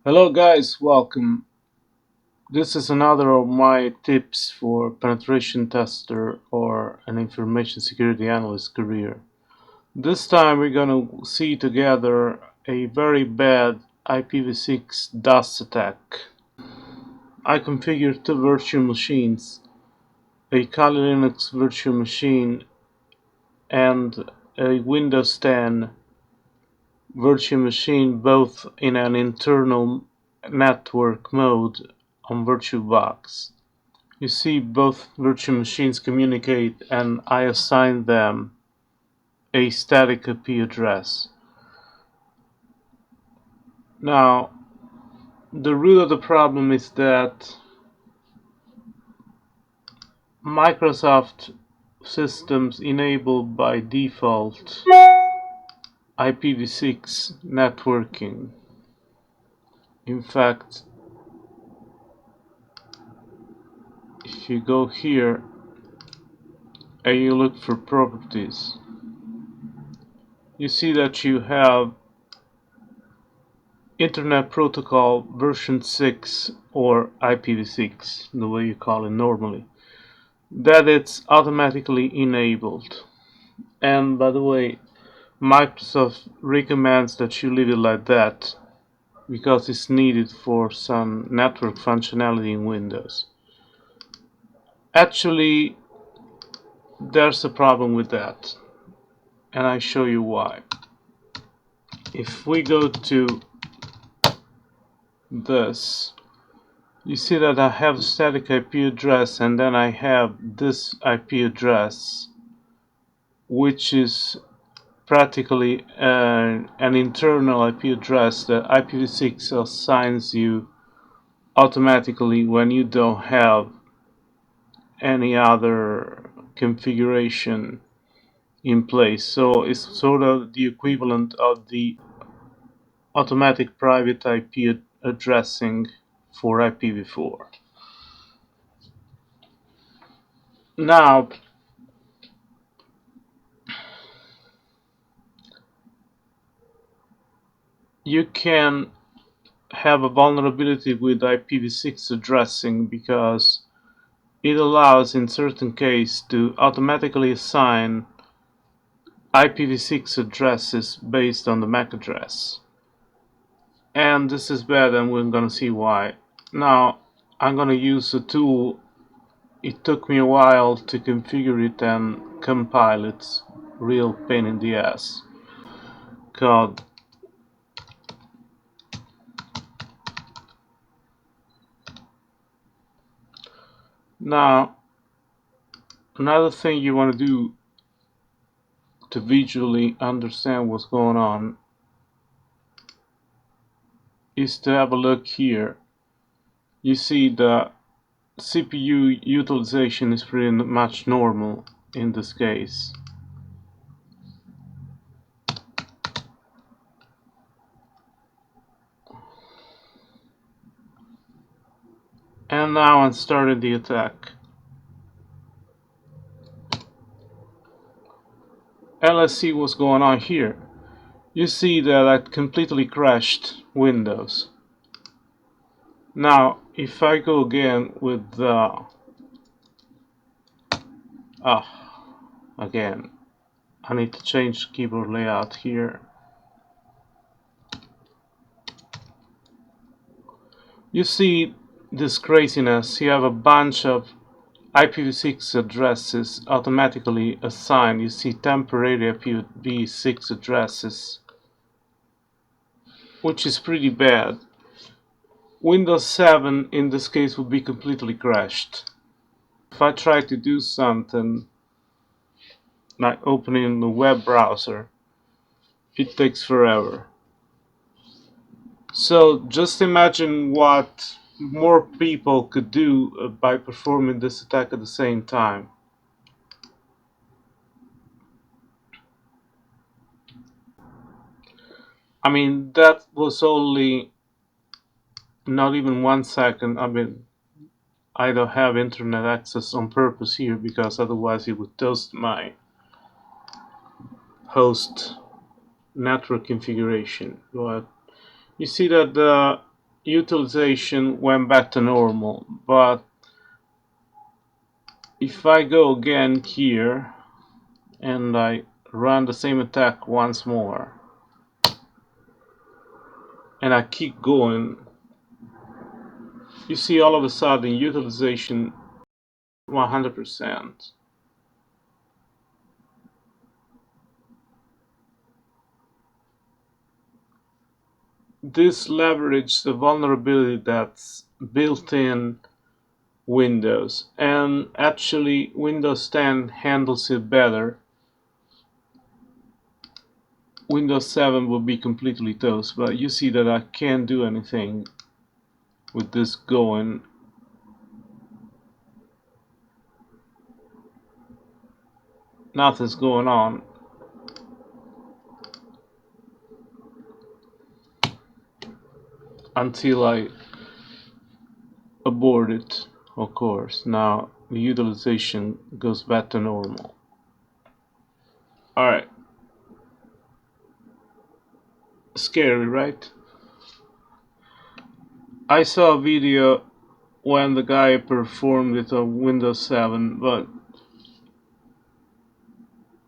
Hello guys, welcome. This is another of my tips for penetration tester or an information security analyst career. This time we're going to see together a very bad IPv6 DoS attack. I configured two virtual machines, a Kali Linux virtual machine and a Windows 10 virtual machine, both in an internal network mode on VirtualBox. You see, both virtual machines communicate, and I assign them a static IP address. Now, the root of the problem is that Microsoft systems enable by default IPv6 networking. In fact, if you go here and you look for properties, you see that you have Internet Protocol version 6 or IPv6, the way you call it normally, that it's automatically enabled. And by the way, Microsoft recommends that you leave it like that because it's needed for some network functionality in Windows. Actually, there's a problem with that, and I show you why. If we go to this, you see that I have a static IP address, and then I have this IP address, which is practically an internal IP address that IPv6 assigns you automatically when you don't have any other configuration in place. So it's sort of the equivalent of the automatic private IP addressing for IPv4. Now, you can have a vulnerability with IPv6 addressing because it allows in certain cases to automatically assign IPv6 addresses based on the MAC address. And this is bad, and we're gonna see why. Now, I'm gonna use a tool. It took me a while to configure it and compile. It's real pain in the ass. Called Now, another thing you want to do to visually understand what's going on is to have a look here. You see the CPU utilization is pretty much normal in this case. And now I'm starting the attack. And let's see what's going on here. You see that I completely crashed Windows. Now, if I go again with the again, I need to change keyboard layout here. You see this craziness. You have a bunch of IPv6 addresses automatically assigned. You see temporary IPv6 addresses, which is pretty bad. Windows 7 in this case would be completely crashed. If I try to do something like opening the web browser, it takes forever. So just imagine what more people could do by performing this attack at the same time. I mean, that was only not even 1 second. I mean, I don't have internet access on purpose here because otherwise it would toast my host network configuration. But you see that the utilization went back to normal, but if I go again here and I run the same attack once more and I keep going, you see all of a sudden utilization 100%. This leverages the vulnerability that's built in Windows, and actually Windows 10 handles it better. Windows 7 will be completely toast, but you see that I can't do anything with this going. Nothing's going on until I abort it, of course. Now the utilization goes back to normal. Alright. Scary, right? I saw a video when the guy performed it on Windows 7, but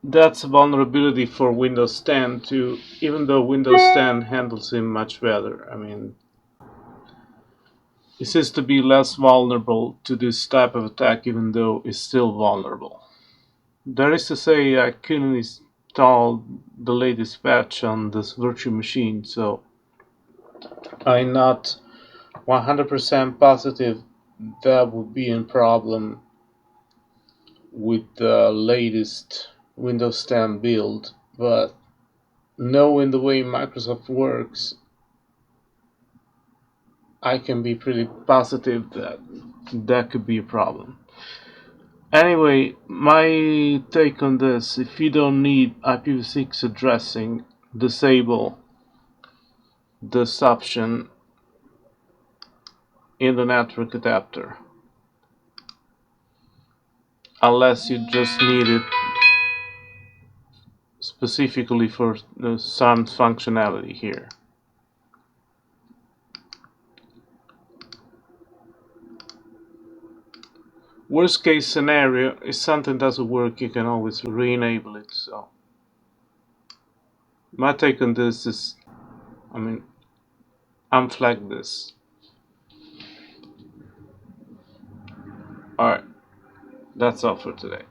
that's a vulnerability for Windows 10 too, even though Windows 10 handles it much better. I mean, it seems to be less vulnerable to this type of attack, even though it's still vulnerable. That is to say, I couldn't install the latest patch on this virtual machine, so I'm not 100% positive that would be a problem with the latest Windows 10 build, but knowing the way Microsoft works, I can be pretty positive that that could be a problem. Anyway, my take on this: if you don't need IPv6 addressing, disable this option in the network adapter, unless you just need it specifically for some functionality here. Worst case scenario, if something doesn't work, you can always re-enable it. So my take on this is, unflag this. Alright, that's all for today.